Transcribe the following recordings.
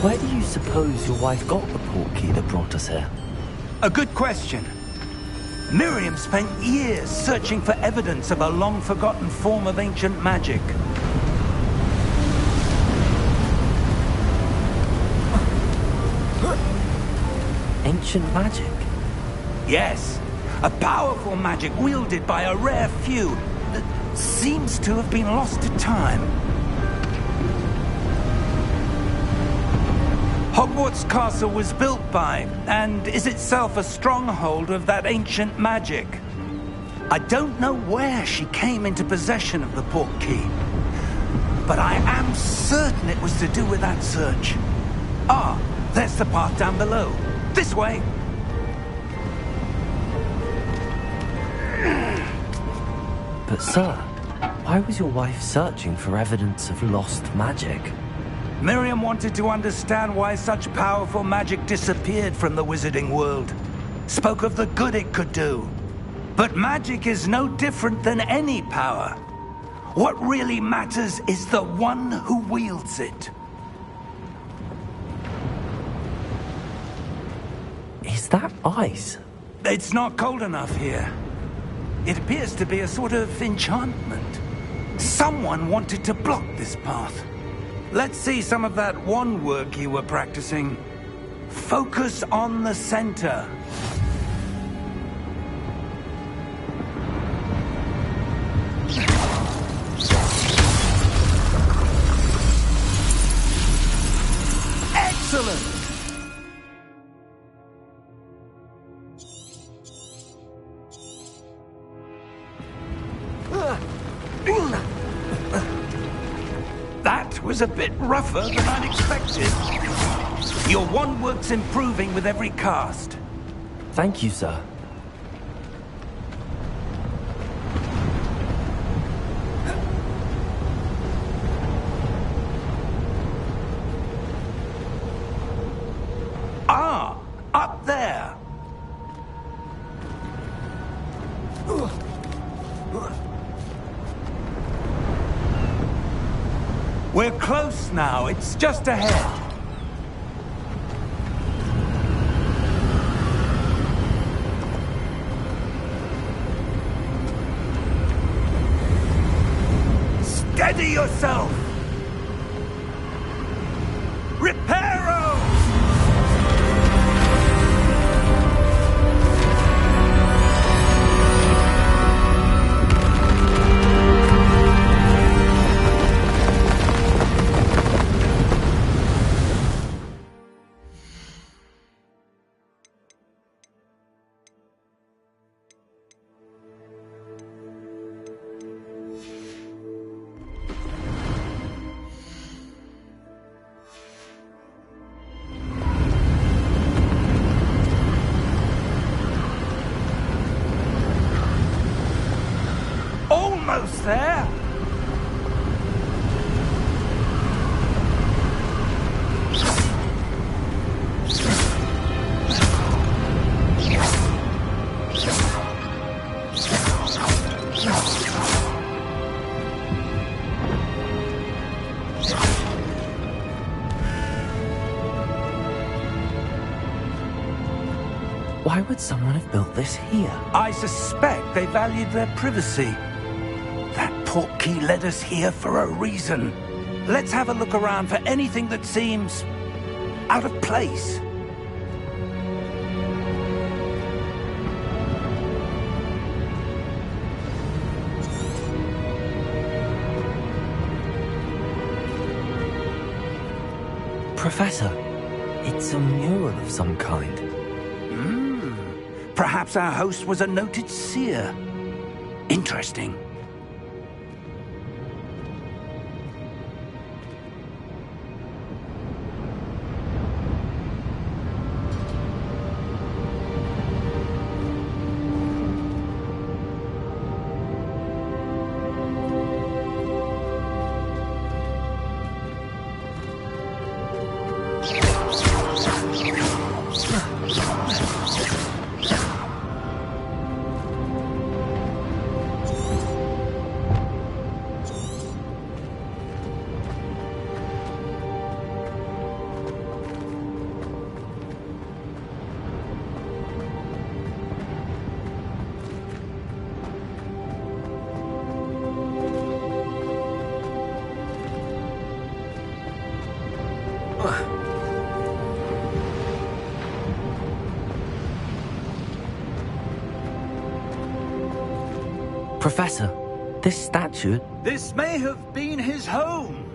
Where do you suppose your wife got the portkey that brought us here? A good question. Miriam spent years searching for evidence of a long-forgotten form of ancient magic. Ancient magic? Yes, a powerful magic wielded by a rare few that seems to have been lost to time. Hogwarts Castle was built by, and is itself a stronghold of that ancient magic. I don't know where she came into possession of the portkey, but I am certain it was to do with that search. Ah, there's the path down below. This way! But sir, why was your wife searching for evidence of lost magic? Miriam wanted to understand why such powerful magic disappeared from the wizarding world. Spoke of the good it could do. But magic is no different than any power. What really matters is the one who wields it. Is that ice? It's not cold enough here. It appears to be a sort of enchantment. Someone wanted to block this path. Let's see some of that wand work you were practicing. Focus on the center. Excellent! That was a bit rougher than I'd expected. Your wand work's improving with every cast. Thank you, sir. Ah, up there. We're close now. It's just ahead. Steady yourself! Reparo! Almost there! Why would someone have built this here? I suspect they valued their privacy. That portkey led us here for a reason. Let's have a look around for anything that seems out of place. Professor, it's a mural of some kind. Perhaps our host was a noted seer. Interesting. Professor, this statue... This may have been his home.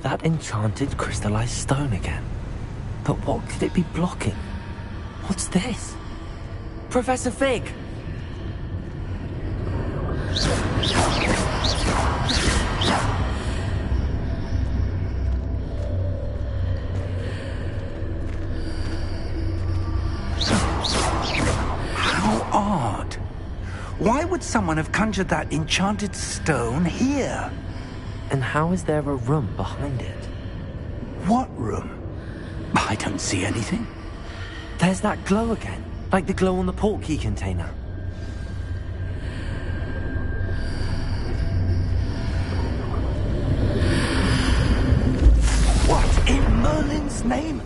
That enchanted crystallized stone again. But what could it be blocking? What's this? Professor Fig! How odd. Why would someone have conjured that enchanted stone here? And how is there a room behind it? What room? I don't see anything. There's that glow again, like the glow on the portkey container. What in Merlin's name?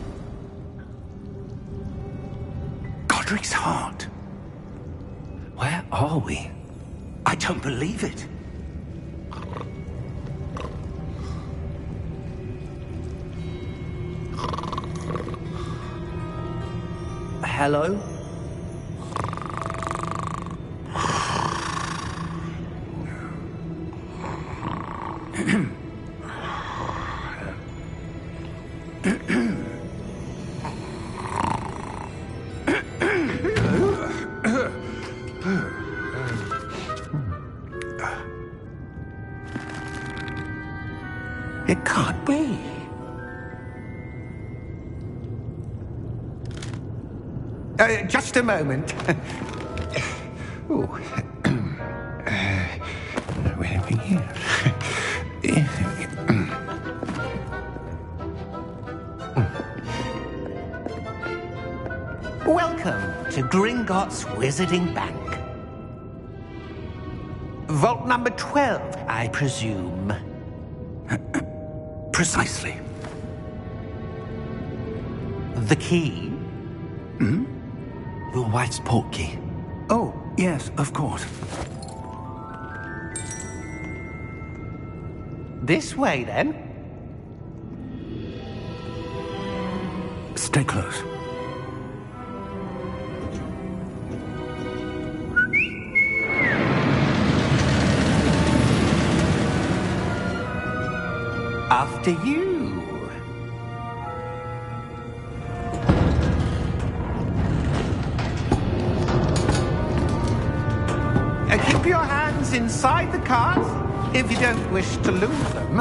Godric's heart. Where are we? I don't believe it. Hello? It can't be. Just a moment. Oh. Where are we here? Welcome to Gringotts Wizarding Bank. Vault number 12, I presume. Precisely. The key? Your wife's portkey. Oh, yes, of course. This way, then. Stay close. After you. Keep your hands inside the cart if you don't wish to lose them.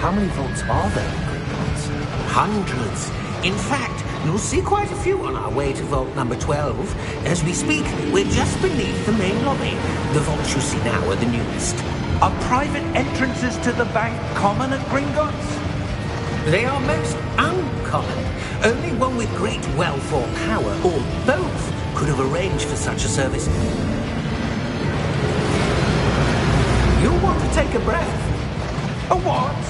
How many vaults are there in Gringotts? Hundreds. In fact, you'll see quite a few on our way to vault number 12. As we speak, we're just beneath the main lobby. The vaults you see now are the newest. Are private entrances to the bank common at Gringotts? They are most uncommon. Only one with great wealth or power, or both, could have arranged for such a service. You'll want to take a breath. A what?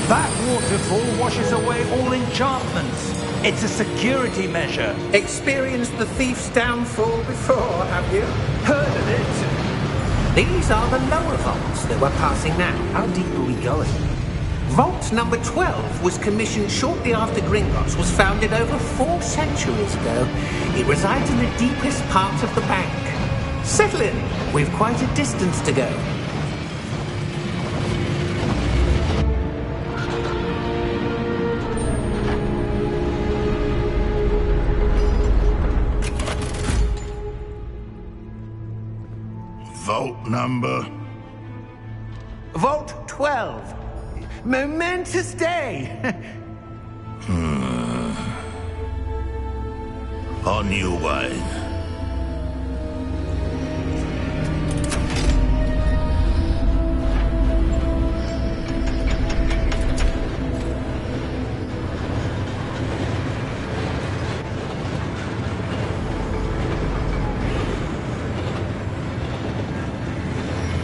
That waterfall washes away all enchantments. It's a security measure. Experienced the thief's downfall before, have you? Heard of it? These are the lower vaults that we're passing now. How deep are we going? Vault number 12 was commissioned shortly after Gringotts was founded over 4 centuries ago. It resides in the deepest part of the bank. Settle in. We've quite a distance to go. Vault number? Vault 12. Momentous day. On you, wine.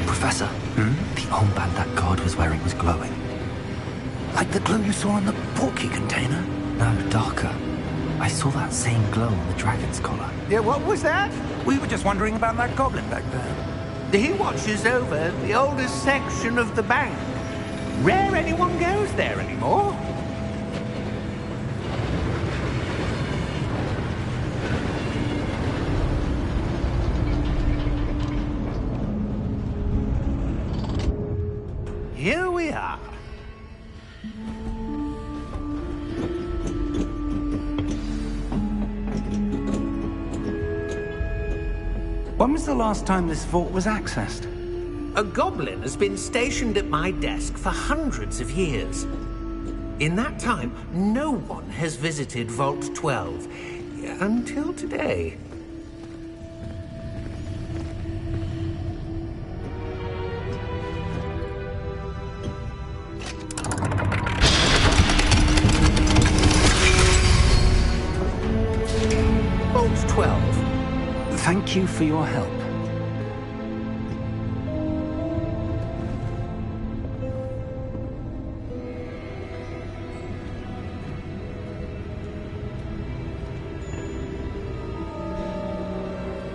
Professor, the armband that guard was wearing was glowing. Like the glow you saw on the portkey container? No, darker. I saw that same glow on the dragon's collar. Yeah, what was that? We were just wondering about that goblin back there. He watches over the oldest section of the bank. Rare anyone goes there anymore. Here we are. When was the last time this vault was accessed? A goblin has been stationed at my desk for hundreds of years. In that time, no one has visited Vault 12 until today. Vault 12. Thank you for your help.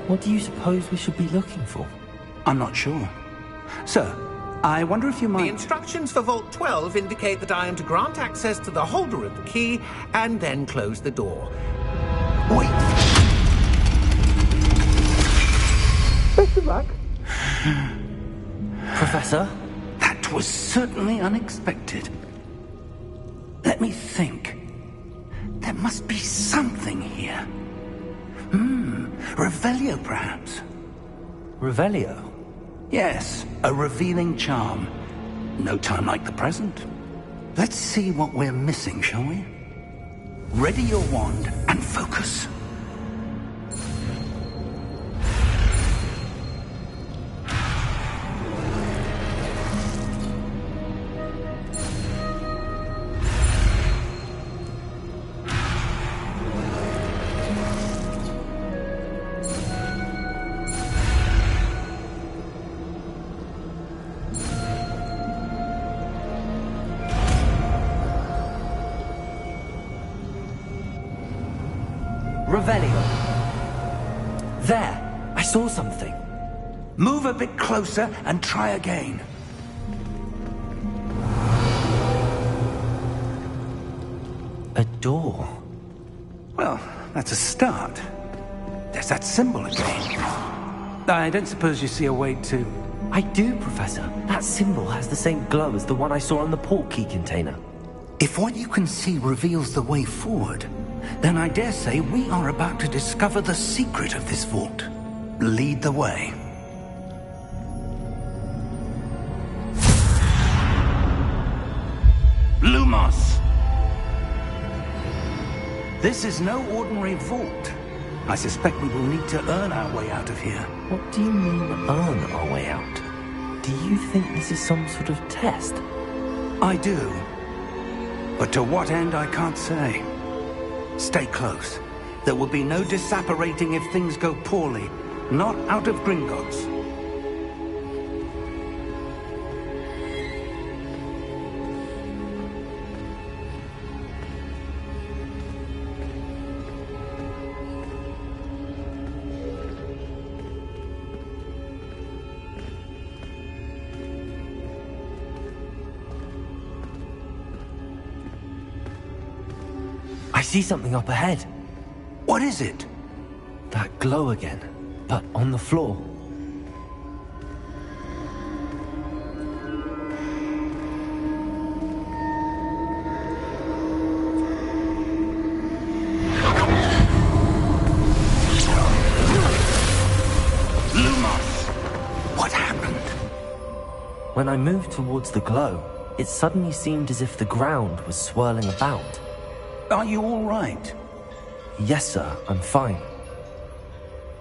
What do you suppose we should be looking for? I'm not sure. Sir, I wonder if you might... The instructions for Vault 12 indicate that I am to grant access to the holder of the key and then close the door. Wait! Best of luck. Professor? That was certainly unexpected. Let me think. There must be something here. Revelio, perhaps? Revelio? Yes, a revealing charm. No time like the present. Let's see what we're missing, shall we? Ready your wand and focus. Revelio. There! I saw something. Move a bit closer and try again. A door. Well, that's a start. There's that symbol again. I don't suppose you see a way to... I do, Professor. That symbol has the same glow as the one I saw on the portkey container. If what you can see reveals the way forward, then I dare say we are about to discover the secret of this vault. Lead the way. Lumos! This is no ordinary vault. I suspect we will need to earn our way out of here. What do you mean, earn our way out? Do you think this is some sort of test? I do. But to what end, I can't say. Stay close. There will be no disapparating if things go poorly. Not out of Gringotts. see something up ahead. What is it? That glow again, but on the floor. When I moved towards the glow, it suddenly seemed as if the ground was swirling about. Are you all right? Yes, sir, I'm fine.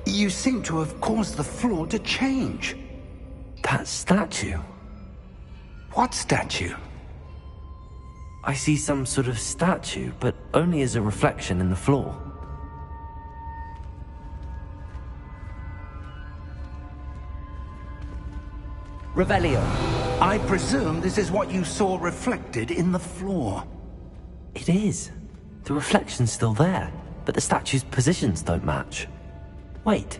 You seem to have caused the floor to change. That statue? What statue? I see some sort of statue, but only as a reflection in the floor. Revelio, I presume this is what you saw reflected in the floor. It is. The reflection's still there, but the statue's positions don't match. Wait,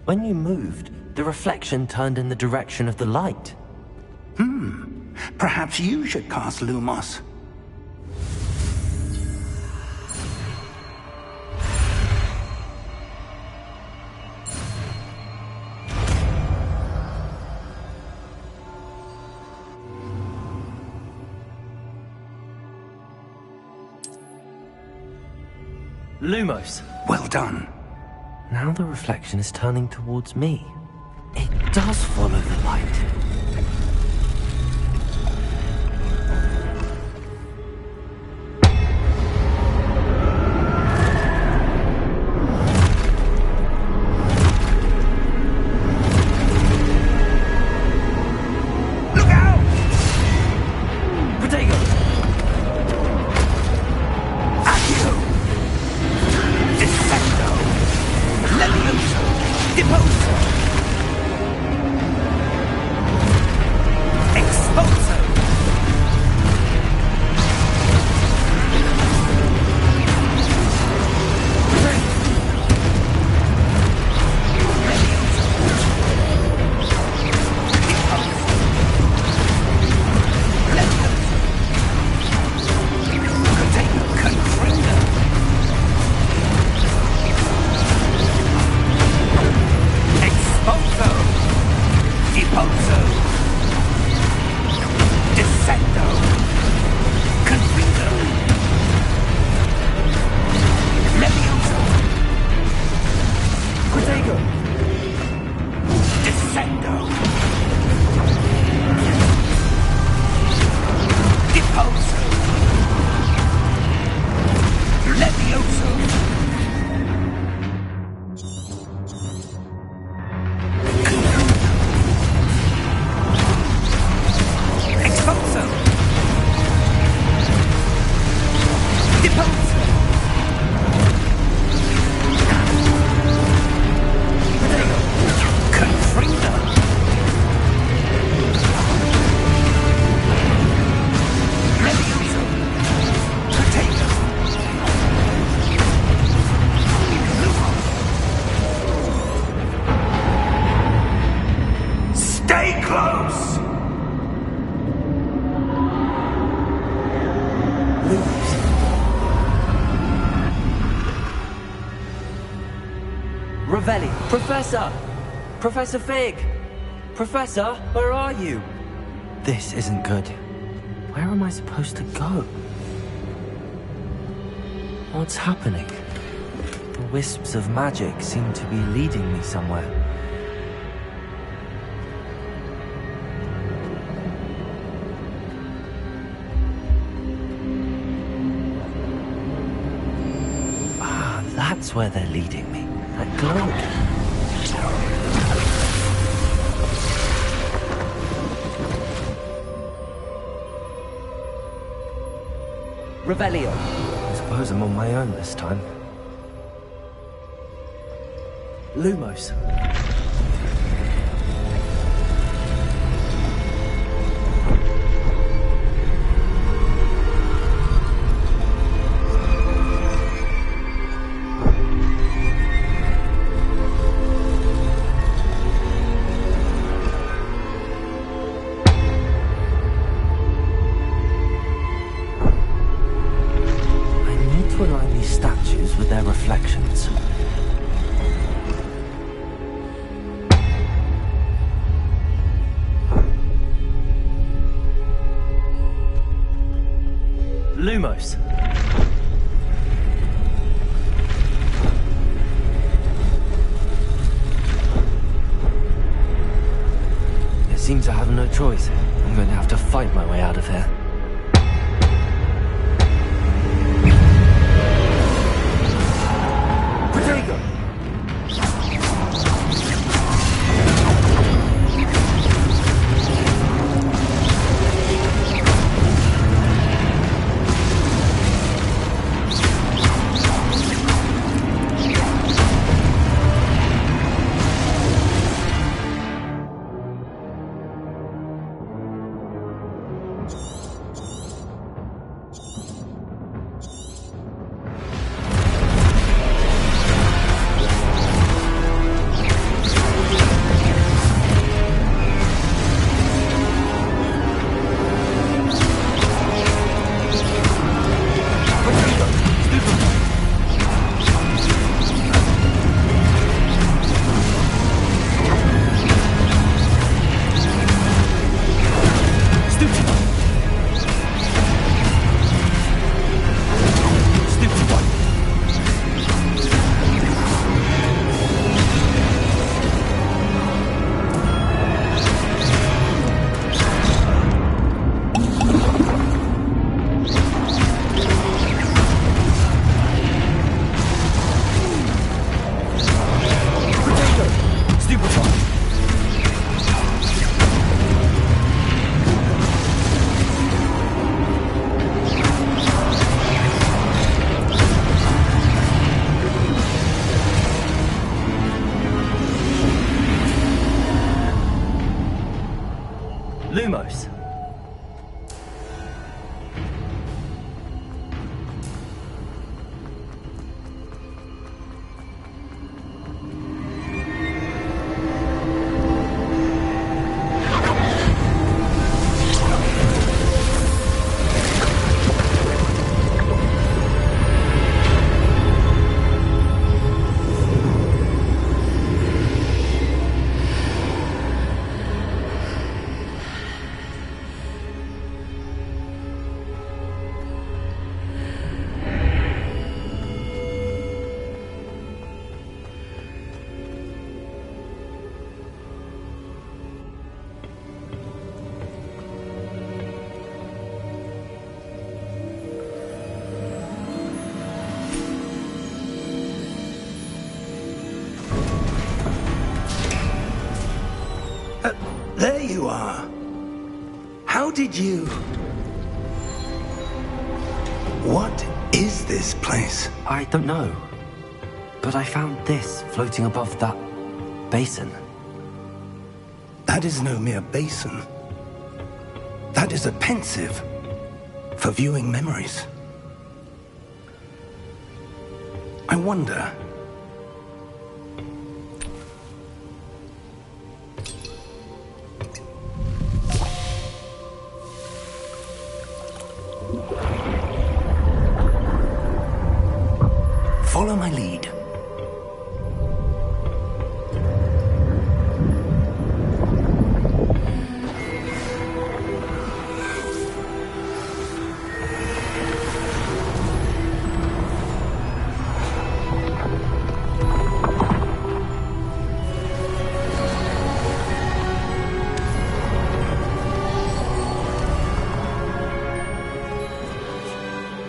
when you moved, the reflection turned in the direction of the light. Perhaps you should cast Lumos. Lumos! Well done. Now the reflection is turning towards me. It does follow the light. Ravelli! Professor! Professor Fig! Professor, where are you? This isn't good. Where am I supposed to go? What's happening? The wisps of magic seem to be leading me somewhere. Ah, that's where they're leading me. That glow again. Revelio. I suppose I'm on my own this time. Lumos. Lumos. It seems I have no choice. I'm going to have to fight my way out of here. Lumos. There you are. How did you... What is this place? I don't know. But I found this floating above that basin. That is no mere basin. That is a pensive for viewing memories. I wonder... Follow my lead.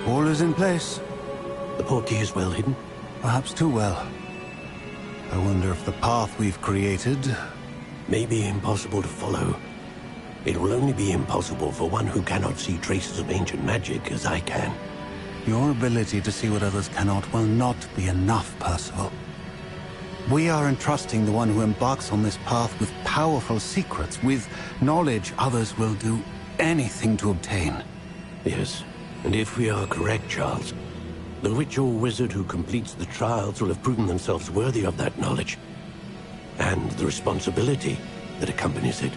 All is in place. The portkey is well hidden. Perhaps too well. I wonder if the path we've created... May be impossible to follow. It will only be impossible for one who cannot see traces of ancient magic as I can. Your ability to see what others cannot will not be enough, Percival. We are entrusting the one who embarks on this path with powerful secrets, with knowledge others will do anything to obtain. Yes, and if we are correct, Charles, the witch or wizard who completes the trials will have proven themselves worthy of that knowledge, and the responsibility that accompanies it.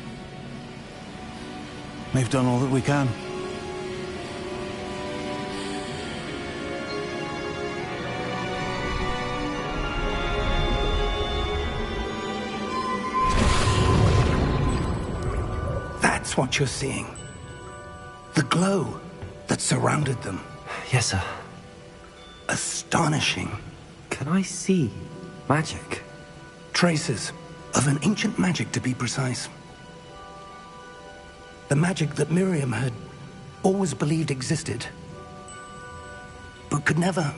We've done all that we can. That's what you're seeing. The glow that surrounded them. Yes, sir. Astonishing. Can I see magic? Traces of an ancient magic, to be precise. The magic that Miriam had always believed existed, but could never.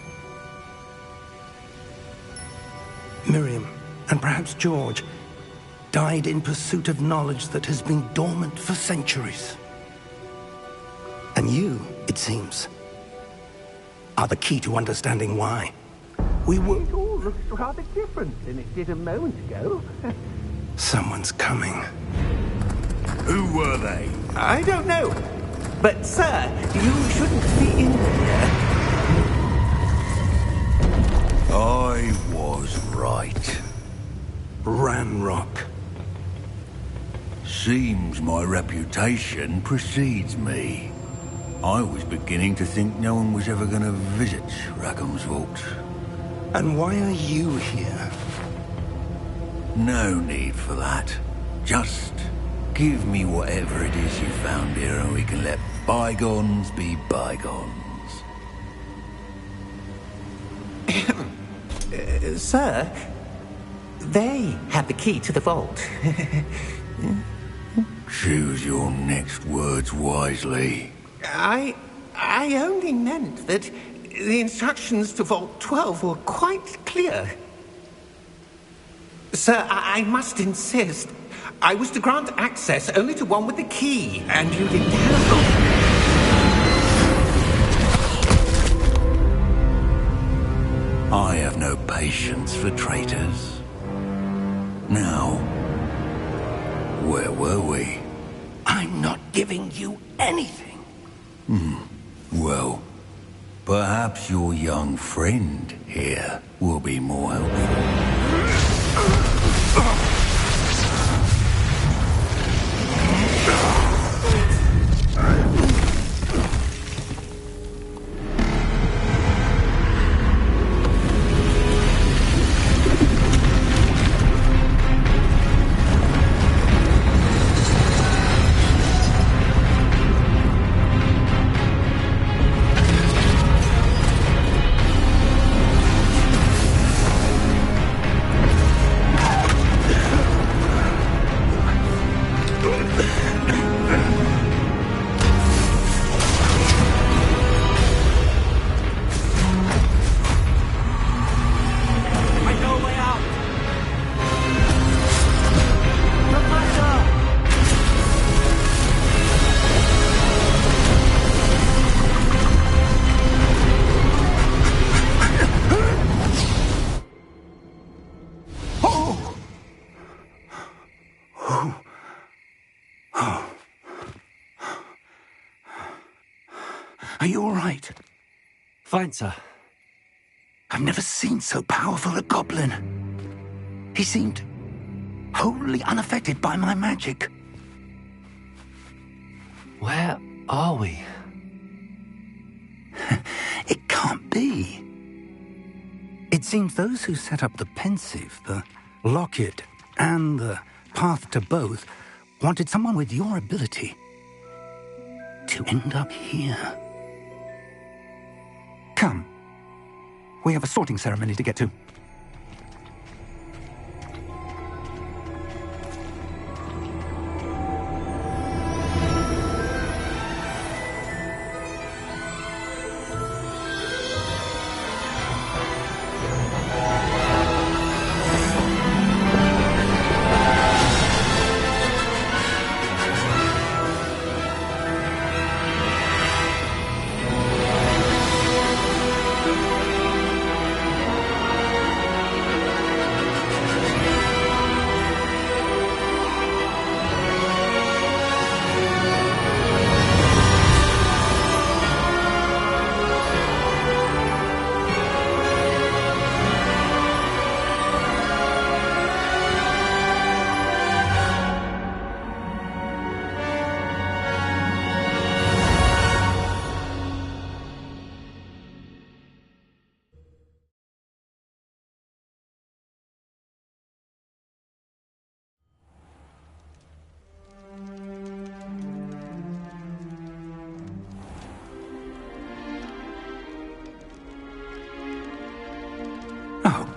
Miriam, and perhaps George, died in pursuit of knowledge that has been dormant for centuries. And you, it seems, are the key to understanding why. We were... It all looks rather different than it did a moment ago. Someone's coming. Who were they? I don't know. But, sir, you shouldn't be in here. I was right. Ranrock. Seems my reputation precedes me. I was beginning to think no one was ever going to visit Rackham's vault. And why are you here? No need for that. Just give me whatever it is you found here and we can let bygones be bygones. Sir, they have the key to the vault. Choose your next words wisely. I only meant that the instructions to Vault 12 were quite clear. Sir, I must insist. I was to grant access only to one with the key, and you didn't have... I have no patience for traitors. Now, where were we? I'm not giving you anything. Well, perhaps your young friend here will be more helpful. Are you all right? Fine, sir. I've never seen so powerful a goblin. He seemed wholly unaffected by my magic. Where are we? It can't be. It seems those who set up the pensive, the locket, and the path to both wanted someone with your ability to end up here. Come. We have a sorting ceremony to get to.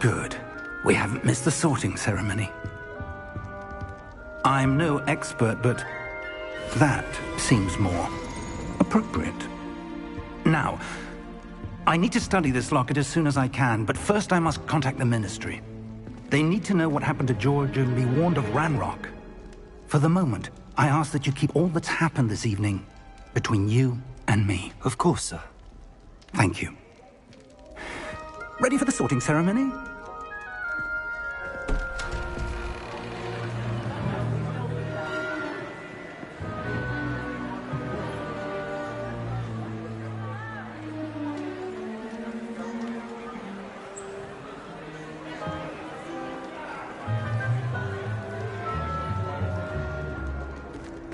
Good. We haven't missed the sorting ceremony. I'm no expert, but that seems more appropriate. Now, I need to study this locket as soon as I can, but first I must contact the Ministry. They need to know what happened to George and be warned of Ranrock. For the moment, I ask that you keep all that's happened this evening between you and me. Of course, sir. Thank you. Ready for the sorting ceremony?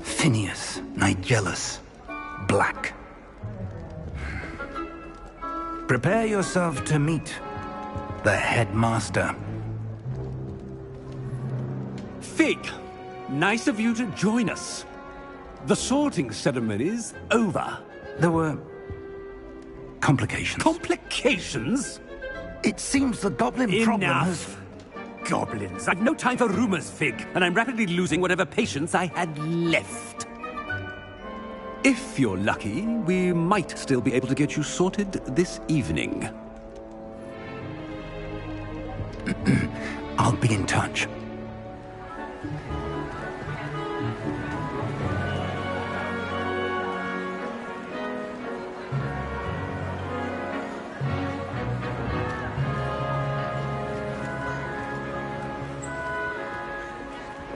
Phineas, Nigellus, Black. Prepare yourself to meet the headmaster. Fig, nice of you to join us. The sorting ceremony's over. There were complications. Complications? It seems the goblin problem has... Enough. Goblins. I've no time for rumors, Fig, and I'm rapidly losing whatever patience I had left. If you're lucky, we might still be able to get you sorted this evening. I'll be in touch.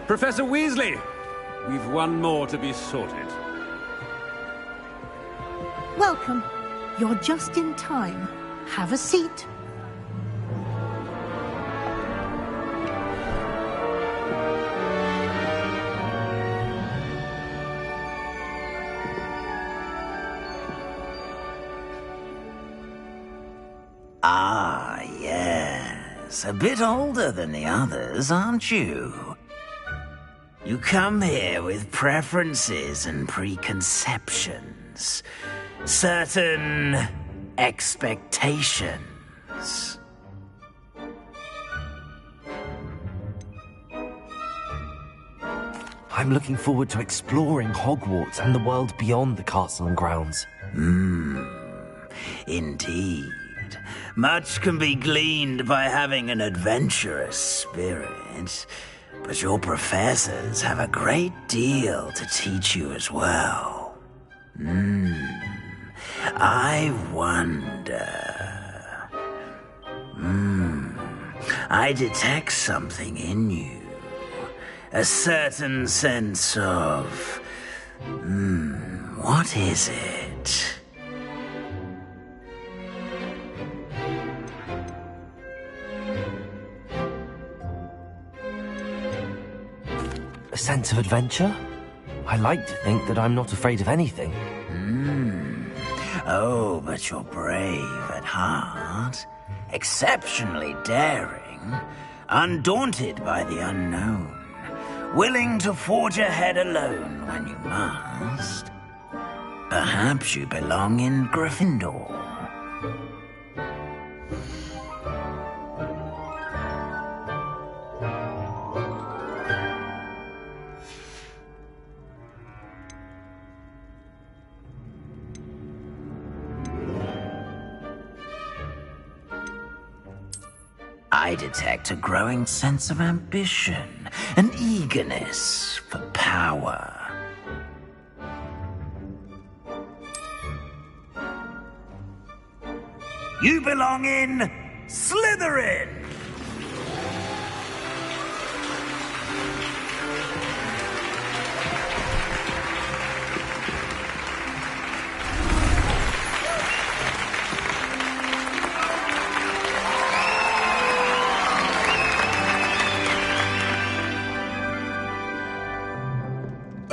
Professor Weasley, we've one more to be sorted. Welcome. You're just in time. Have a seat. Ah, yes. A bit older than the others, aren't you? You come here with preferences and preconceptions. Certain expectations. I'm looking forward to exploring Hogwarts and the world beyond the castle and grounds. Indeed. Much can be gleaned by having an adventurous spirit, but your professors have a great deal to teach you as well. I wonder... I detect something in you. A certain sense of... what is it? A sense of adventure? I like to think that I'm not afraid of anything. Oh, but you're brave at heart. Exceptionally daring. Undaunted by the unknown. Willing to forge ahead alone when you must. Perhaps you belong in Gryffindor. I detect a growing sense of ambition, an eagerness for power. You belong in Slytherin!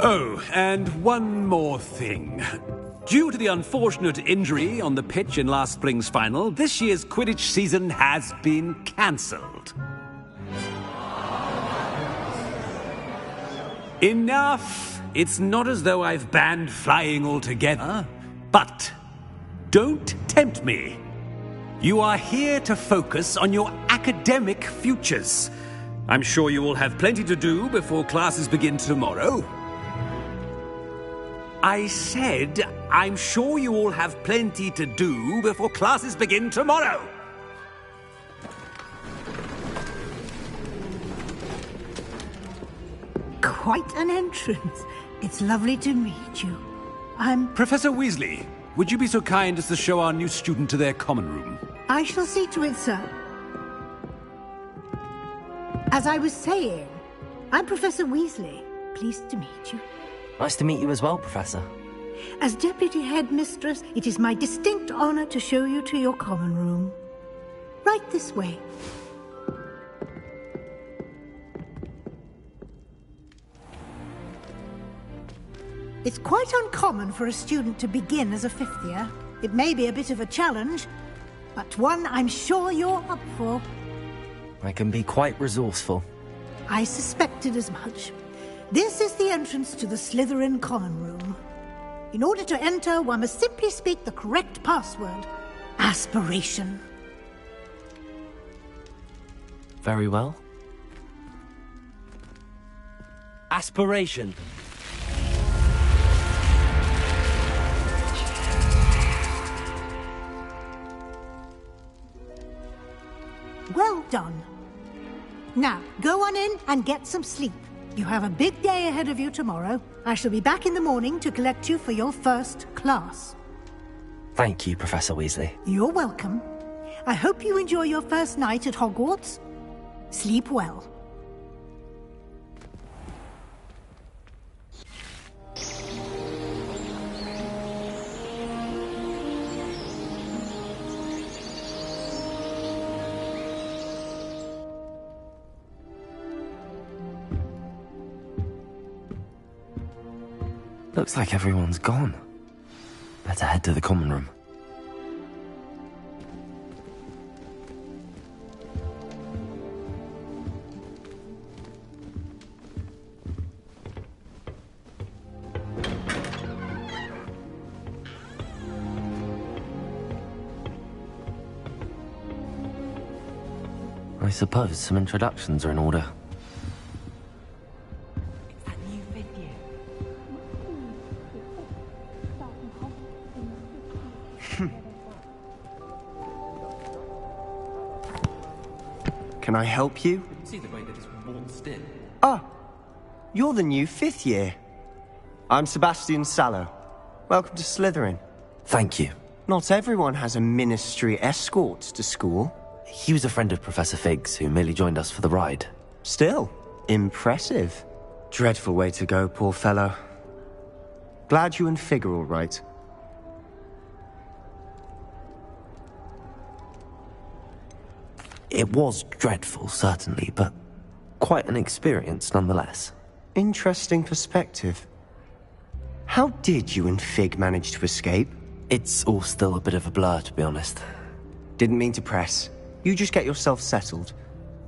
Oh, and one more thing. Due to the unfortunate injury on the pitch in last spring's final, this year's Quidditch season has been cancelled. Enough! It's not as though I've banned flying altogether, but don't tempt me. You are here to focus on your academic futures. I'm sure you all have plenty to do before classes begin tomorrow. I said, I'm sure you all have plenty to do before classes begin tomorrow. Quite an entrance. It's lovely to meet you. I'm... Professor Weasley, would you be so kind as to show our new student to their common room? I shall see to it, sir. As I was saying, I'm Professor Weasley. Pleased to meet you. Nice to meet you as well, Professor. As Deputy Headmistress, it is my distinct honor to show you to your common room. Right this way. It's quite uncommon for a student to begin as a fifth year. It may be a bit of a challenge, but one I'm sure you're up for. I can be quite resourceful. I suspected as much. This is the entrance to the Slytherin common room. In order to enter, one must simply speak the correct password. Aspiration. Very well. Aspiration. Well done. Now, go on in and get some sleep. You have a big day ahead of you tomorrow. I shall be back in the morning to collect you for your first class. Thank you, Professor Weasley. You're welcome. I hope you enjoy your first night at Hogwarts. Sleep well. Looks like everyone's gone. Better head to the common room. I suppose some introductions are in order. Can I help you? See the way that it's waltzed in. Ah, you're the new fifth year. I'm Sebastian Sallow. Welcome to Slytherin. Thank you. Not everyone has a ministry escort to school. He was a friend of Professor Fig's who merely joined us for the ride. Still, impressive. Dreadful way to go, poor fellow. Glad you and Fig are all right. It was dreadful, certainly, but quite an experience nonetheless. Interesting perspective. How did you and Fig manage to escape? It's all still a bit of a blur, to be honest. Didn't mean to press. You just get yourself settled.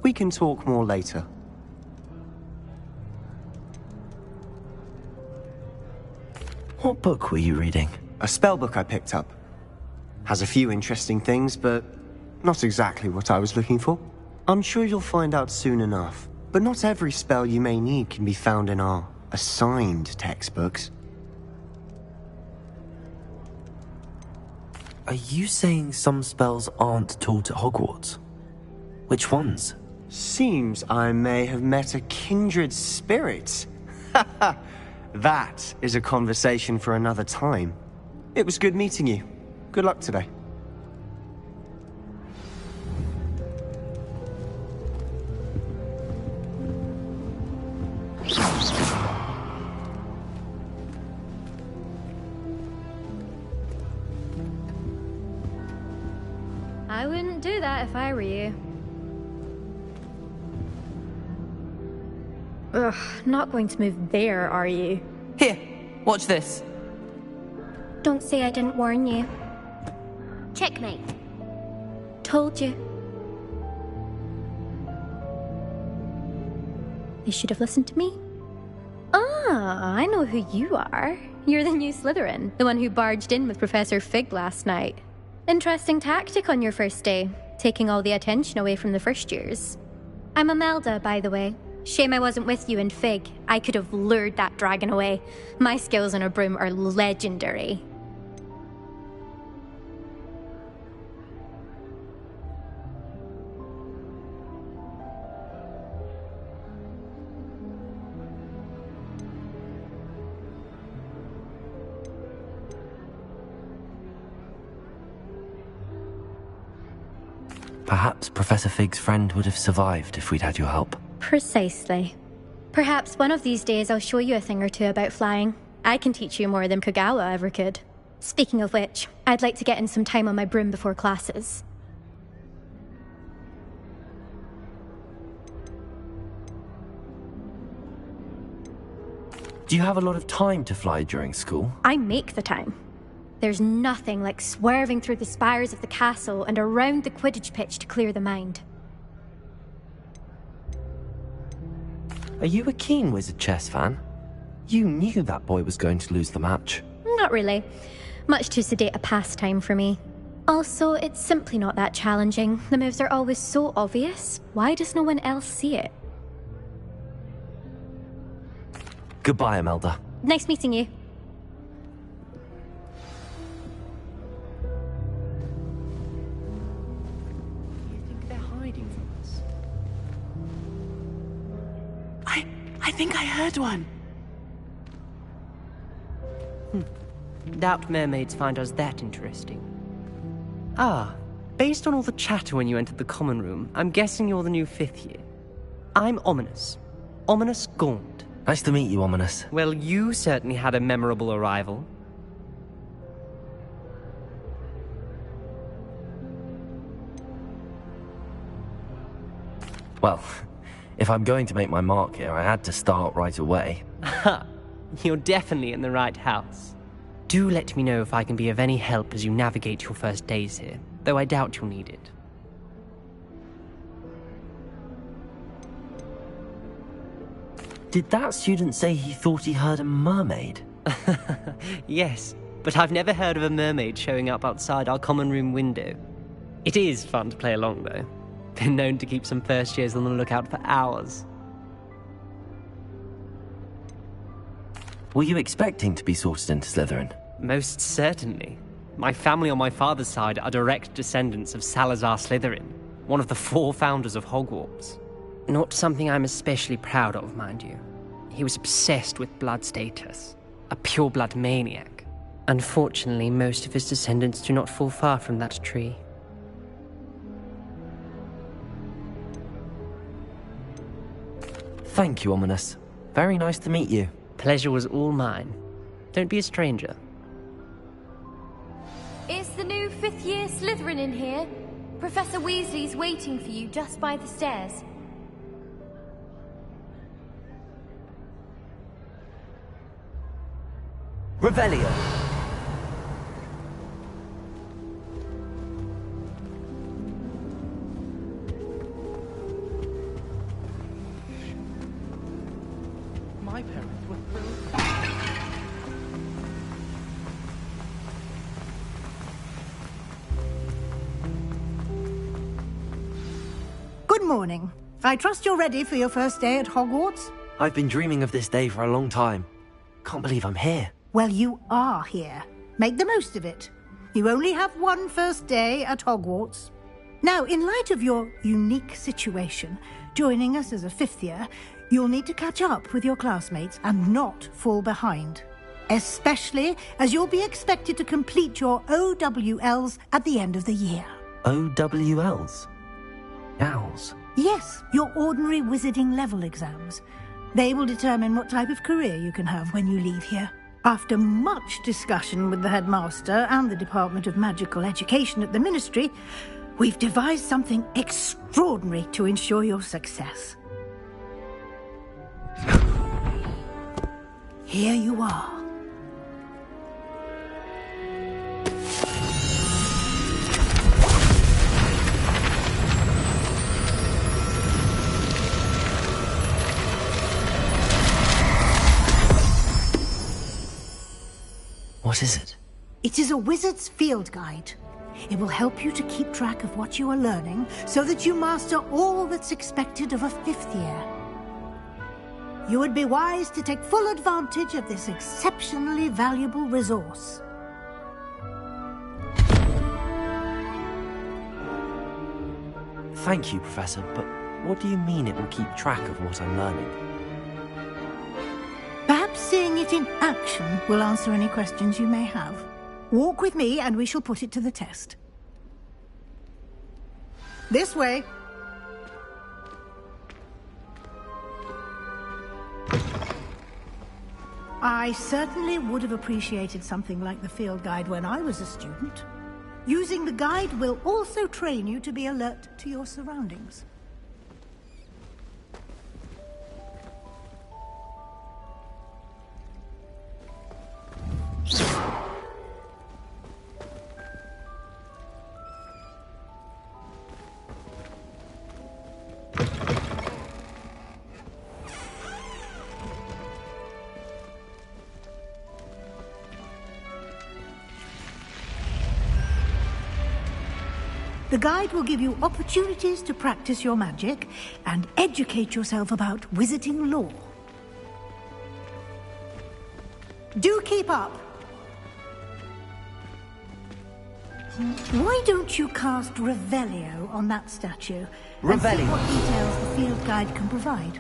We can talk more later. What book were you reading? A spell book I picked up. Has a few interesting things, but not exactly what I was looking for. I'm sure you'll find out soon enough. But not every spell you may need can be found in our assigned textbooks. Are you saying some spells aren't taught at Hogwarts? Which ones? Seems I may have met a kindred spirit. That is a conversation for another time. It was good meeting you. Good luck today. I wouldn't do that if I were you. Ugh, not going to move there, are you? Here, watch this. Don't say I didn't warn you. Checkmate. Told you. You should have listened to me. Ah, I know who you are. You're the new Slytherin, the one who barged in with Professor Fig last night. Interesting tactic on your first day. taking all the attention away from the first years. I'm Imelda, by the way. Shame I wasn't with you in Fig. I could have lured that dragon away. My skills on a broom are legendary. Perhaps Professor Fig's friend would have survived if we'd had your help. Precisely. Perhaps one of these days I'll show you a thing or two about flying. I can teach you more than Kagawa ever could. Speaking of which, I'd like to get in some time on my broom before classes. Do you have a lot of time to fly during school? I make the time. There's nothing like swerving through the spires of the castle and around the Quidditch pitch to clear the mind. Are you a keen Wizard chess fan? You knew that boy was going to lose the match. Not really. Much too sedate a pastime for me. Also, it's simply not that challenging. The moves are always so obvious. Why does no one else see it? Goodbye, Imelda. Nice meeting you. I think I heard one. Doubt mermaids find us that interesting. Ah, based on all the chatter when you entered the common room, I'm guessing you're the new 5th year. I'm Ominous. Ominous Gaunt. Nice to meet you, Ominous. Well, you certainly had a memorable arrival. Well, if I'm going to make my mark here, I had to start right away. Ha! You're definitely in the right house. Do let me know if I can be of any help as you navigate your first days here, though I doubt you'll need it. Did that student say he thought he heard a mermaid? Yes, but I've never heard of a mermaid showing up outside our common room window. It is fun to play along, though. Been known to keep some first years on the lookout for hours. Were you expecting to be sorted into Slytherin? Most certainly. My family on my father's side are direct descendants of Salazar Slytherin, one of the 4 founders of Hogwarts. Not something I'm especially proud of, mind you. He was obsessed with blood status, a pure-blood maniac. Unfortunately, most of his descendants do not fall far from that tree. Thank you, Ominous. Very nice to meet you. Pleasure was all mine. Don't be a stranger. Is the new 5th year Slytherin in here? Professor Weasley's waiting for you just by the stairs. Revelio. My parents were thrilled. Good morning. I trust you're ready for your first day at Hogwarts? I've been dreaming of this day for a long time. Can't believe I'm here. Well, you are here. Make the most of it. You only have one first day at Hogwarts. Now, in light of your unique situation, joining us as a 5th year, you'll need to catch up with your classmates and not fall behind. Especially as you'll be expected to complete your OWLs at the end of the year. OWLs? Owls? Yes, your ordinary wizarding level exams. They will determine what type of career you can have when you leave here. After much discussion with the headmaster and the Department of Magical Education at the Ministry, we've devised something extraordinary to ensure your success. Here you are. What is it? It is a wizard's field guide. It will help you to keep track of what you are learning so that you master all that's expected of a 5th year. You would be wise to take full advantage of this exceptionally valuable resource. Thank you, Professor, but what do you mean it will keep track of what I'm learning? Perhaps seeing it in action will answer any questions you may have. Walk with me and we shall put it to the test. This way. I certainly would have appreciated something like the field guide when I was a student. Using the guide will also train you to be alert to your surroundings. The guide will give you opportunities to practice your magic and educate yourself about wizarding lore. Do keep up! Why don't you cast Revelio on that statue? And see Revelio? what details the field guide can provide.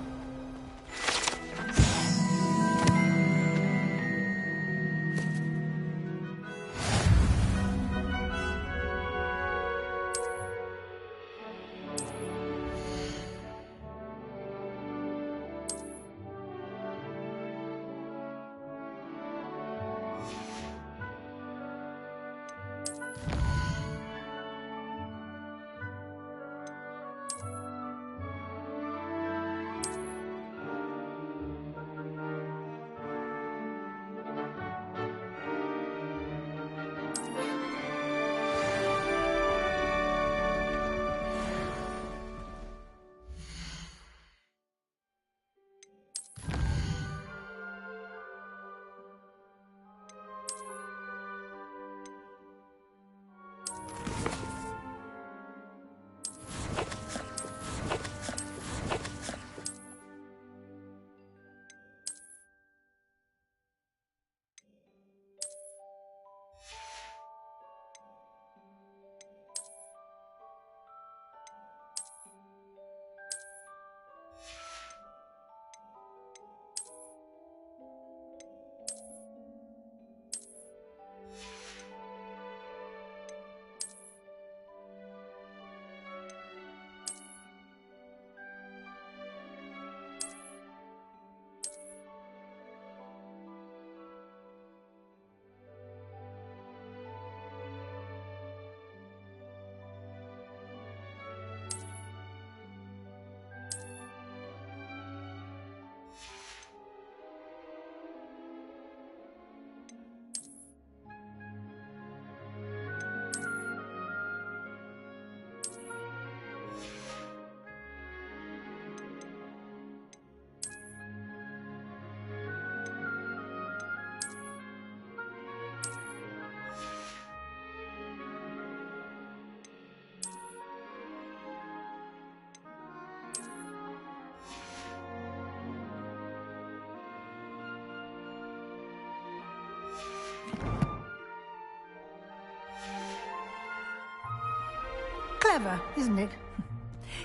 Clever, isn't it?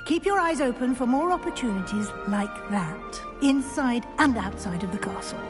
Keep your eyes open for more opportunities like that, inside and outside of the castle.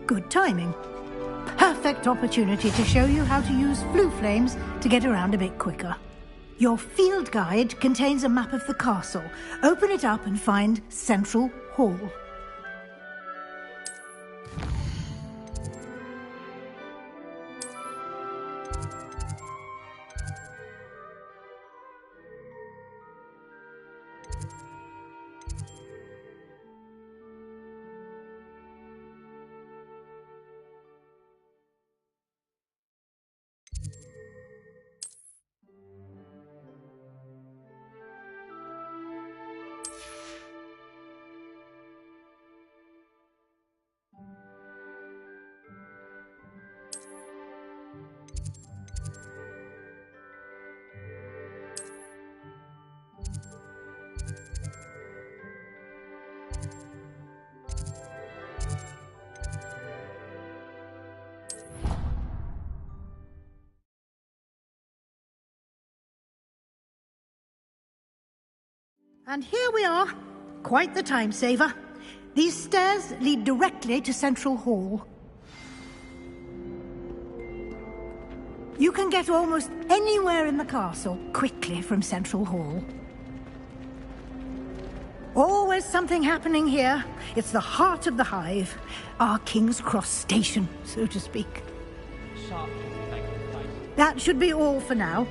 Good timing. Perfect opportunity to show you how to use flue flames to get around a bit quicker. Your field guide contains a map of the castle. Open it up and find Central Hall. And here we are. Quite the time saver. These stairs lead directly to Central Hall. You can get almost anywhere in the castle quickly from Central Hall. Always something happening here. It's the heart of the hive. Our King's Cross station, so to speak. That should be all for now.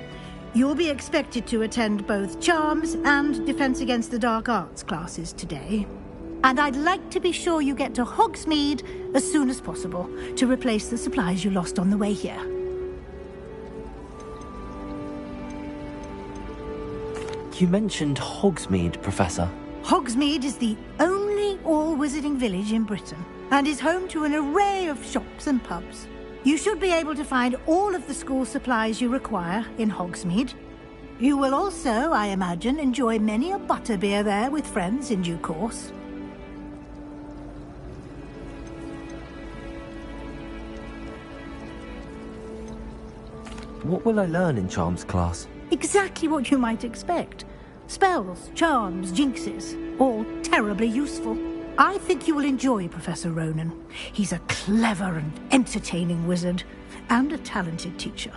You'll be expected to attend both Charms and Defense Against the Dark Arts classes today. And I'd like to be sure you get to Hogsmeade as soon as possible to replace the supplies you lost on the way here. You mentioned Hogsmeade, Professor. Hogsmeade is the only all-wizarding village in Britain and is home to an array of shops and pubs. You should be able to find all of the school supplies you require in Hogsmeade. You will also, I imagine, enjoy many a butterbeer there with friends in due course. What will I learn in Charms class? Exactly what you might expect. Spells, charms, jinxes, all terribly useful. I think you will enjoy Professor Ronan. He's a clever and entertaining wizard, and a talented teacher.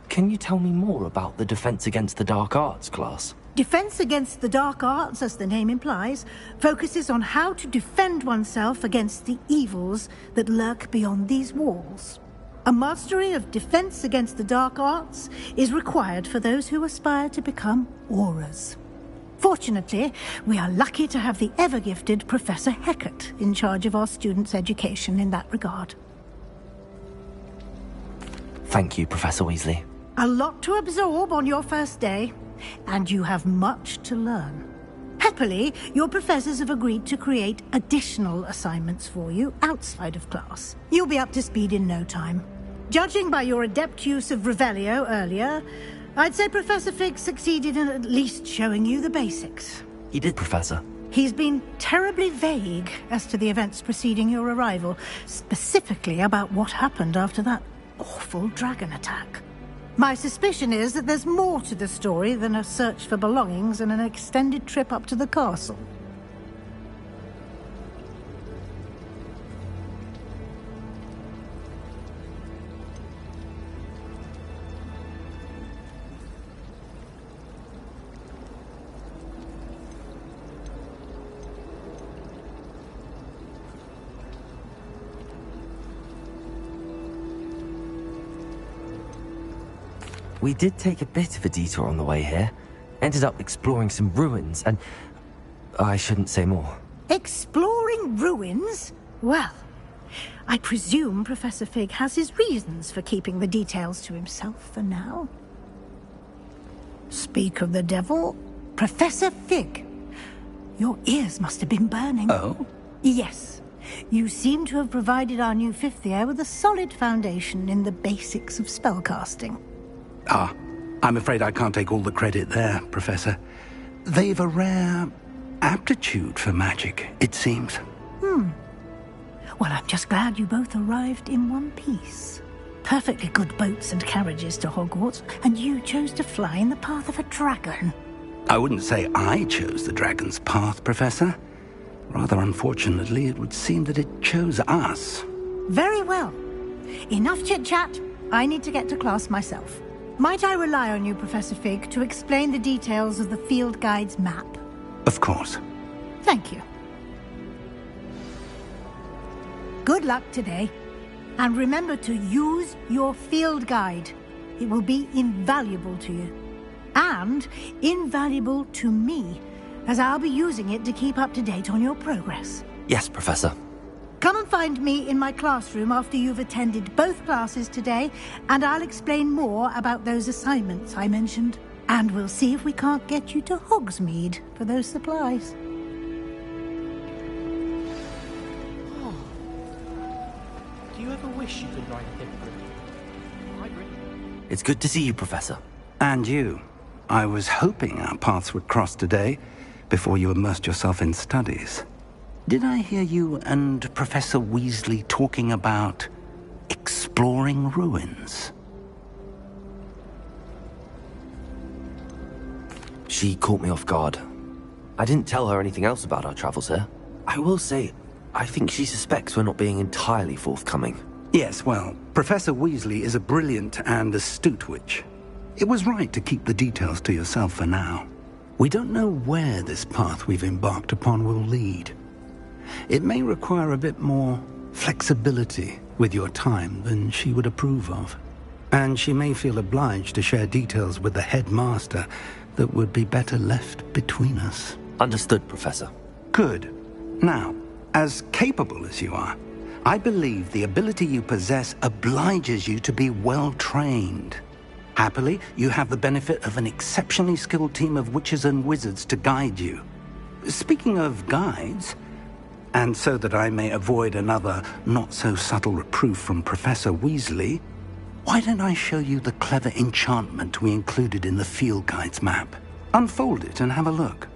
Can you tell me more about the Defense Against the Dark Arts class? Defense Against the Dark Arts, as the name implies, focuses on how to defend oneself against the evils that lurk beyond these walls. A mastery of Defense Against the Dark Arts is required for those who aspire to become Aurors. Fortunately, we are lucky to have the ever-gifted Professor Hecat in charge of our students' education in that regard. Thank you, Professor Weasley. A lot to absorb on your first day, and you have much to learn. Happily, your professors have agreed to create additional assignments for you outside of class. You'll be up to speed in no time. Judging by your adept use of Revelio earlier, I'd say Professor Fig succeeded in at least showing you the basics. He did, Professor. He's been terribly vague as to the events preceding your arrival, specifically about what happened after that awful dragon attack. My suspicion is that there's more to the story than a search for belongings and an extended trip up to the castle. We did take a bit of a detour on the way here. Ended up exploring some ruins and... I shouldn't say more. Exploring ruins? Well, I presume Professor Fig has his reasons for keeping the details to himself for now. Speak of the devil, Professor Fig. Your ears must have been burning. Oh? Yes. You seem to have provided our new fifth year with a solid foundation in the basics of spellcasting. Ah, I'm afraid I can't take all the credit there, Professor. They've a rare aptitude for magic, it seems. Well, I'm just glad you both arrived in one piece. Perfectly good boats and carriages to Hogwarts, and you chose to fly in the path of a dragon. I wouldn't say I chose the dragon's path, Professor. Rather unfortunately, it would seem that it chose us. Very well. Enough chit-chat. I need to get to class myself. Might I rely on you, Professor Fig, to explain the details of the field guide's map? Of course. Thank you. Good luck today. And remember to use your field guide. It will be invaluable to you. And invaluable to me, as I'll be using it to keep up to date on your progress. Yes, Professor. Come and find me in my classroom after you've attended both classes today, and I'll explain more about those assignments I mentioned. And we'll see if we can't get you to Hogsmeade for those supplies. Oh. Do you ever wish you could ride a hippogriff? I'd really... It's good to see you, Professor. And you. I was hoping our paths would cross today, before you immersed yourself in studies. Did I hear you and Professor Weasley talking about exploring ruins? She caught me off guard. I didn't tell her anything else about our travels here. I will say, I think she suspects we're not being entirely forthcoming. Yes, well, Professor Weasley is a brilliant and astute witch. It was right to keep the details to yourself for now. We don't know where this path we've embarked upon will lead. It may require a bit more flexibility with your time than she would approve of. And she may feel obliged to share details with the headmaster that would be better left between us. Understood, Professor. Good. Now, as capable as you are, I believe the ability you possess obliges you to be well trained. Happily, you have the benefit of an exceptionally skilled team of witches and wizards to guide you. Speaking of guides, and so that I may avoid another not-so-subtle reproof from Professor Weasley, why don't I show you the clever enchantment we included in the field guide's map? Unfold it and have a look.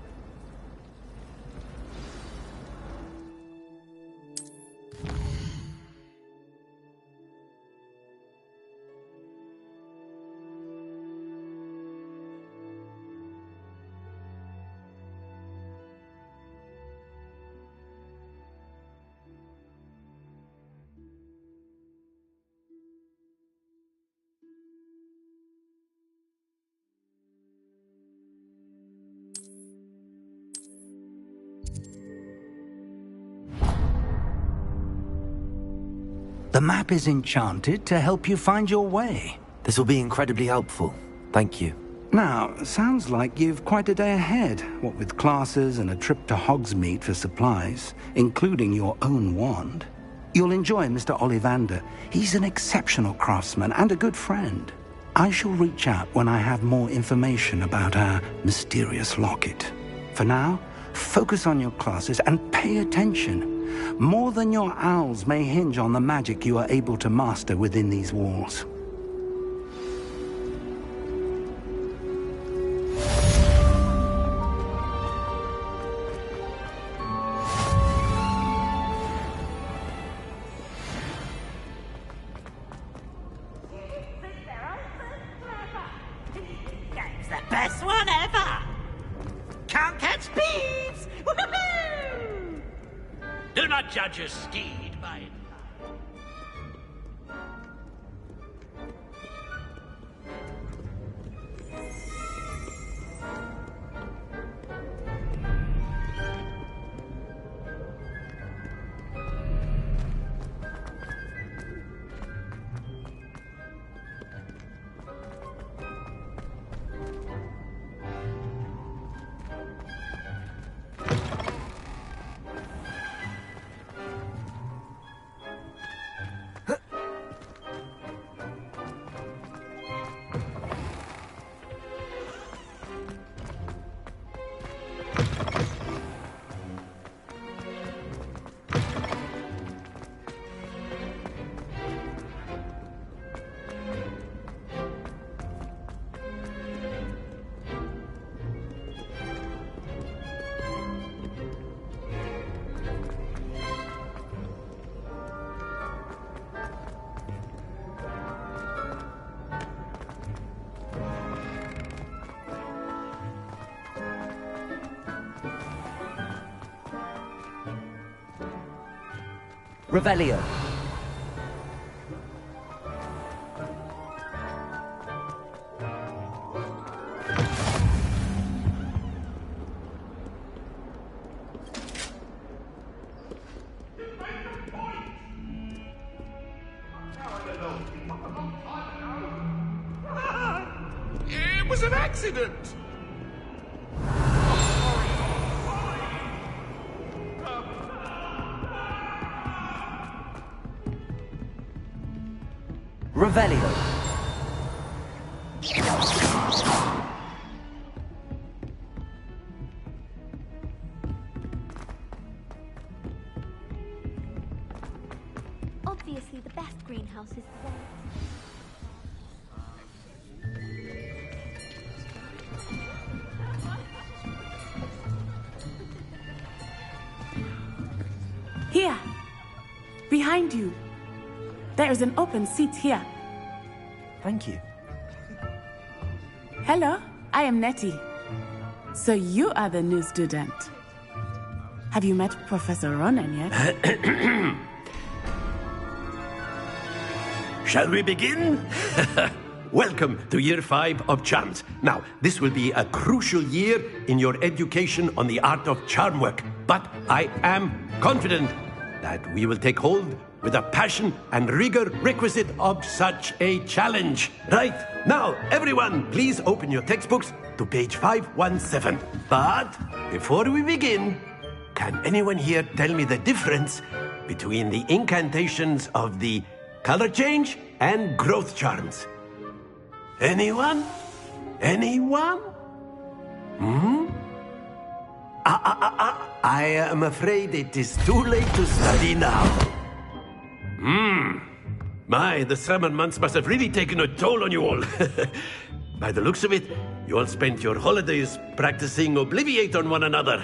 The map is enchanted to help you find your way. This will be incredibly helpful. Thank you. Now, sounds like you've quite a day ahead, what with classes and a trip to Hogsmeade for supplies, including your own wand. You'll enjoy Mr. Ollivander. He's an exceptional craftsman and a good friend. I shall reach out when I have more information about our mysterious locket. For now, focus on your classes and pay attention. More than your owls may hinge on the magic you are able to master within these walls. It's the best one ever! Can't catch bees! Woohoo! Do not judge a steed by it. Revelio. It was an accident! Revelio. Obviously, the best greenhouse is the one. Here! Behind you! There is an open seat here. Thank you. Hello, I am Nettie. So you are the new student. Have you met Professor Ronan yet? Shall we begin? Welcome to Year 5 of Charms. Now, this will be a crucial year in your education on the art of charm work. But I am confident that we will take hold with the passion and rigor requisite of such a challenge. Right, now, everyone, please open your textbooks to page 517. But before we begin, can anyone here tell me the difference between the incantations of the color change and growth charms? Anyone? Anyone? I am afraid it is too late to study now. My, the summer months must have really taken a toll on you all. By the looks of it, you all spent your holidays practicing Obliviate on one another.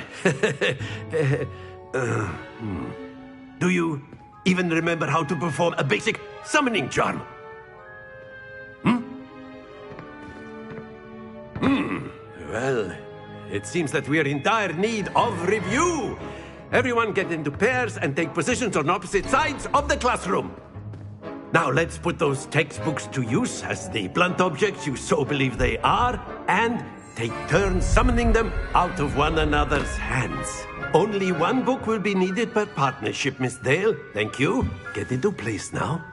Do you even remember how to perform a basic summoning charm? Well, it seems that we are in dire need of review. Everyone get into pairs and take positions on opposite sides of the classroom. Now let's put those textbooks to use as the blunt objects you so believe they are, and take turns summoning them out of one another's hands. Only one book will be needed per partnership, Miss Dale. Thank you. Get into place now.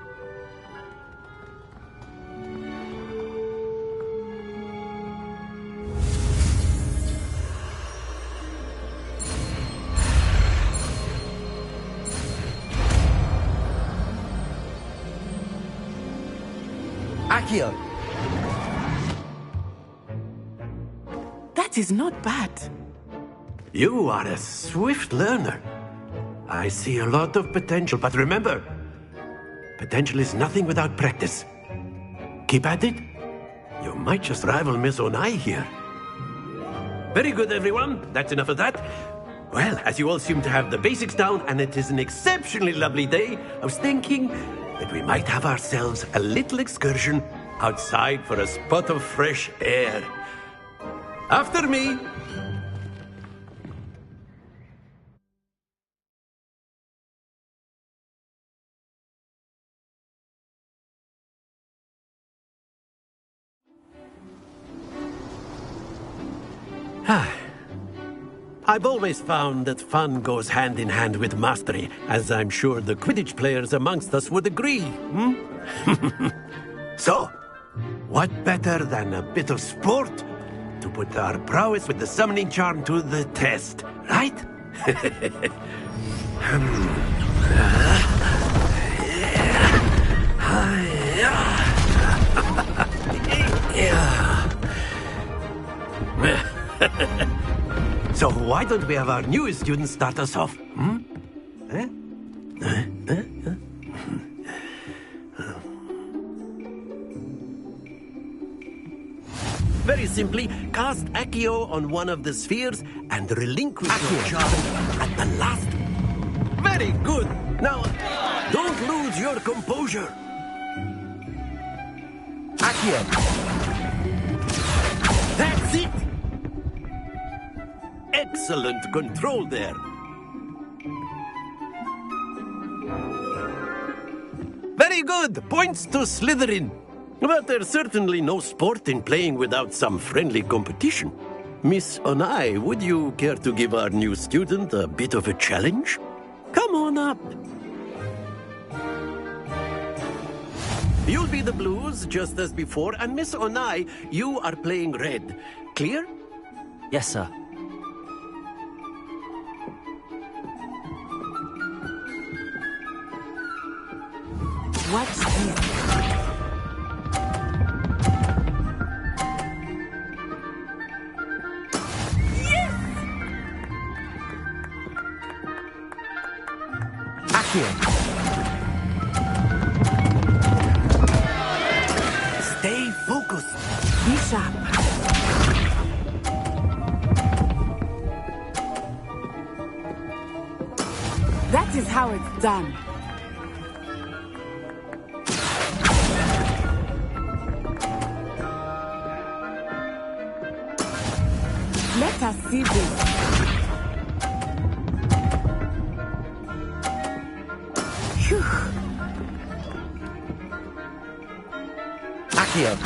Akio. That is not bad. You are a swift learner. I see a lot of potential, but remember, potential is nothing without practice. Keep at it. You might just rival Miss Onai here. Very good, everyone. That's enough of that. Well, as you all seem to have the basics down, and it is an exceptionally lovely day, I was thinking that we might have ourselves a little excursion outside for a spot of fresh air. After me. I've always found that fun goes hand in hand with mastery, as I'm sure the Quidditch players amongst us would agree. So, what better than a bit of sport to put our prowess with the summoning charm to the test, right? So why don't we have our newest student start us off? Very simply, cast Accio on one of the spheres and relinquish your charm at the last. Very good. Now, don't lose your composure. Accio. That's it. Excellent control there. Very good. Points to Slytherin. But there's certainly no sport in playing without some friendly competition. Miss Onai, would you care to give our new student a bit of a challenge? Come on up. You'll be the blues, just as before, and Miss Onai, you are playing red. Clear? Yes, sir. What's this? Stay focused. Be sharp. That is how it's done. Let us see this. Phew. Accio.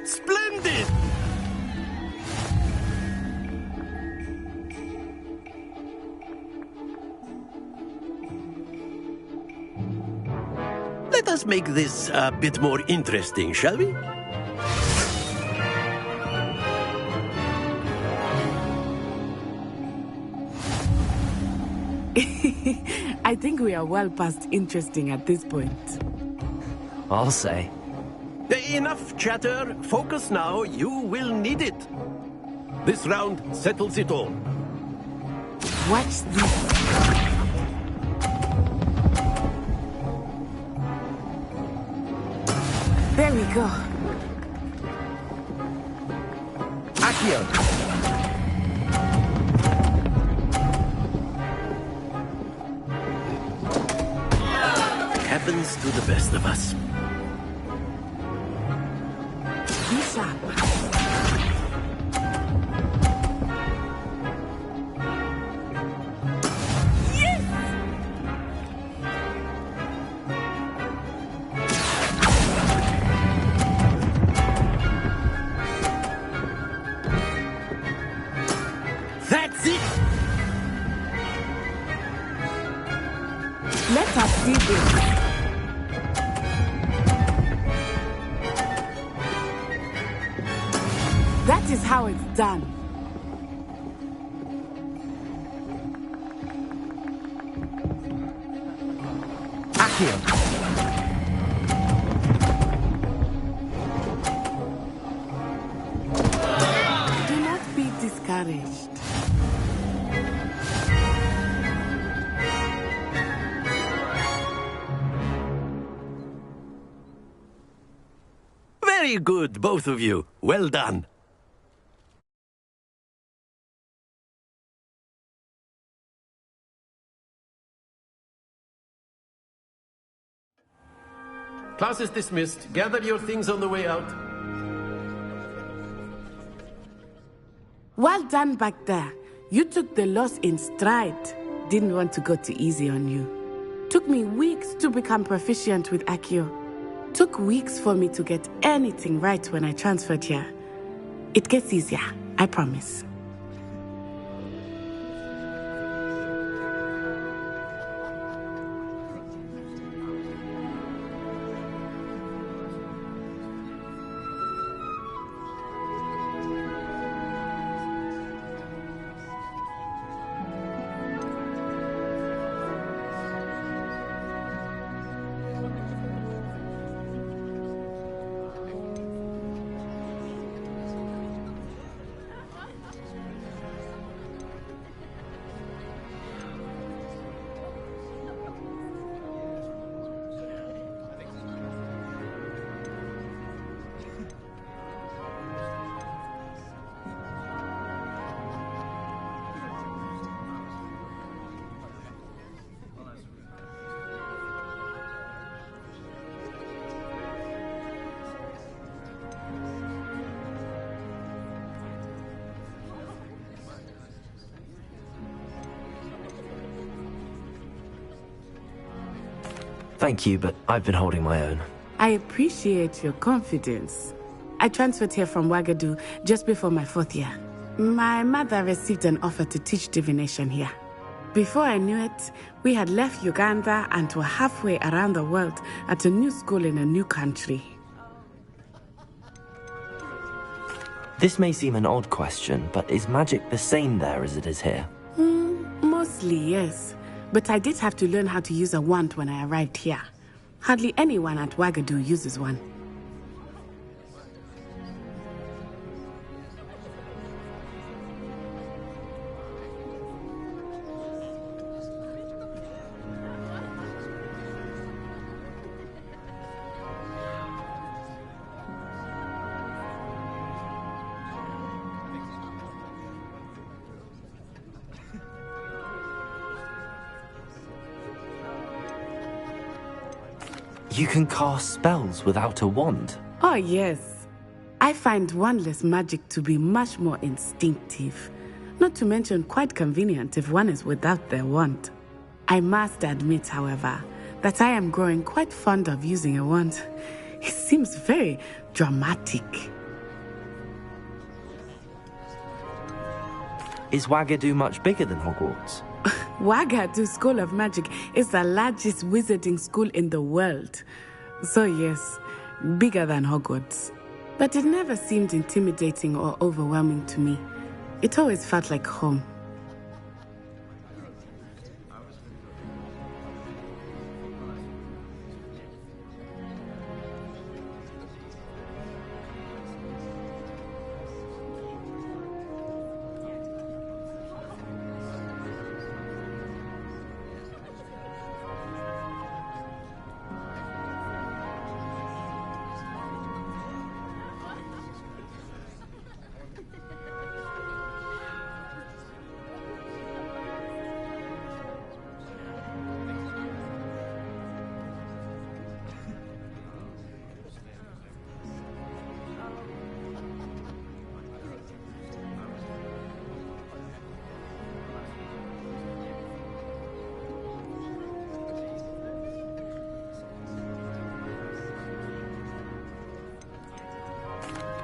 Splendid! Let us make this a bit more interesting, shall we? I think we are well past interesting at this point. I'll say. Enough chatter. Focus now. You will need it. This round settles it all. Watch this. There we go. Accio. Happens to the best of us. Be sharp. Yes! That's it! Let us see this. That is how it's done. Accio. Do not be discouraged. Very good, both of you. Well done. Class is dismissed. Gather your things on the way out. Well done back there. You took the loss in stride. Didn't want to go too easy on you. Took me weeks to become proficient with Accio. Took weeks for me to get anything right when I transferred here. It gets easier, I promise. Thank you, but I've been holding my own. I appreciate your confidence. I transferred here from Wagadu just before my 4th year. My mother received an offer to teach divination here. Before I knew it, we had left Uganda and were halfway around the world at a new school in a new country. This may seem an odd question, but is magic the same there as it is here? Mostly, yes. But I did have to learn how to use a wand when I arrived here. Hardly anyone at Wagadu uses one. You can cast spells without a wand? Oh, yes. I find wandless magic to be much more instinctive. Not to mention quite convenient if one is without their wand. I must admit, however, that I am growing quite fond of using a wand. It seems very dramatic. Is Wagadu much bigger than Hogwarts? Wagadu School of Magic is the largest wizarding school in the world. So yes, bigger than Hogwarts. But it never seemed intimidating or overwhelming to me. It always felt like home.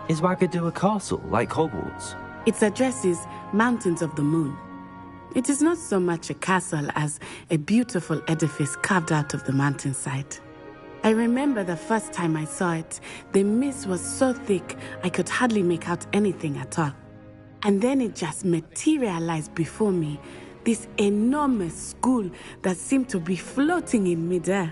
Is Wagadu a castle, like Hogwarts? Its address is Mountains of the Moon. It is not so much a castle as a beautiful edifice carved out of the mountainside. I remember the first time I saw it, the mist was so thick I could hardly make out anything at all. And then it just materialized before me, this enormous school that seemed to be floating in midair.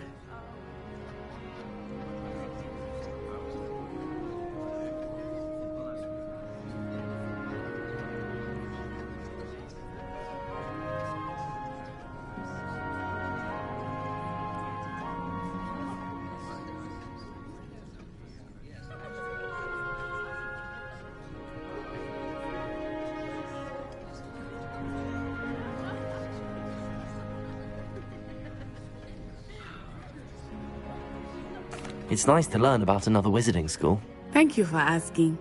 It's nice to learn about another wizarding school. Thank you for asking.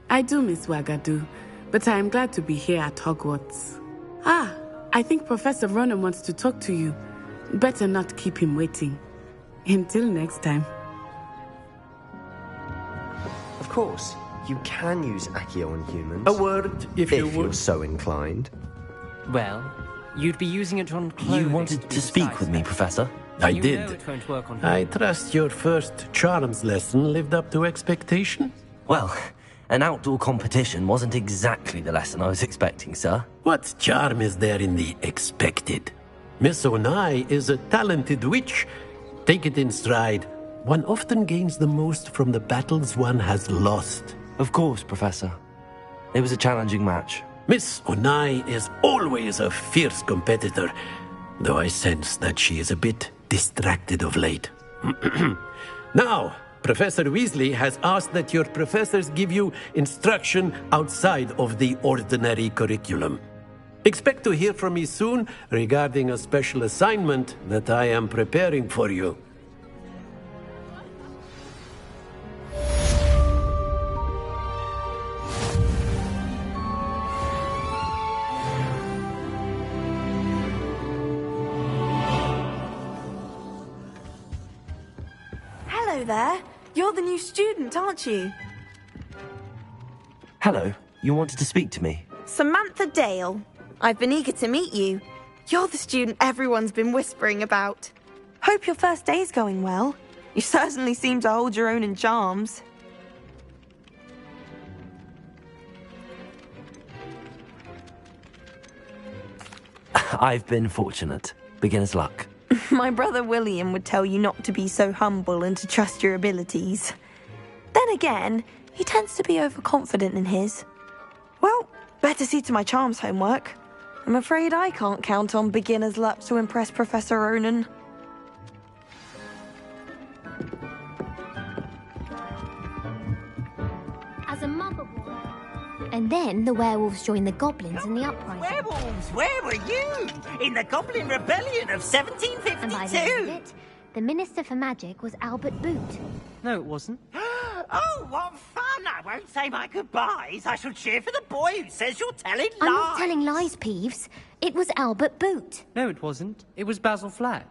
I do miss Wagadu, but I am glad to be here at Hogwarts. Ah, I think Professor Ronan wants to talk to you. Better not keep him waiting. Until next time. Of course, you can use Accio on humans. A word, if you would. You're so inclined. Well, you'd be using it on clothing. You wanted to speak with me, Professor? I You did. know it won't work on I trust your first charms lesson lived up to expectation? Well, an outdoor competition wasn't exactly the lesson I was expecting, sir. What charm is there in the expected? Miss Onai is a talented witch. Take it in stride. One often gains the most from the battles one has lost. Of course, Professor. It was a challenging match. Miss Onai is always a fierce competitor, though I sense that she is a bit distracted of late. Now, Professor Weasley has asked that your professors give you instruction outside of the ordinary curriculum. Expect to hear from me soon regarding a special assignment that I am preparing for you. Hello there. You're the new student, aren't you? Hello, you wanted to speak to me? Samantha Dale. I've been eager to meet you. You're the student everyone's been whispering about. Hope your first day's going well. You certainly seem to hold your own in charms. I've been fortunate. Beginner's luck. My brother William would tell you not to be so humble and to trust your abilities. Then again, he tends to be overconfident in his. Well, better see to my charms homework. I'm afraid I can't count on beginner's luck to impress Professor Ronan. As a mother boy. And then the werewolves joined the goblins in the uprising. Werewolves, where were you? In the Goblin Rebellion of 1752? And by the end of it, The Minister for Magic was Albert Boot. No, it wasn't. Oh, what fun! I won't say my goodbyes. I shall cheer for the boy who says you're telling lies. I'm not telling lies, Peeves. It was Albert Boot. No, it wasn't. It was Basil Flack.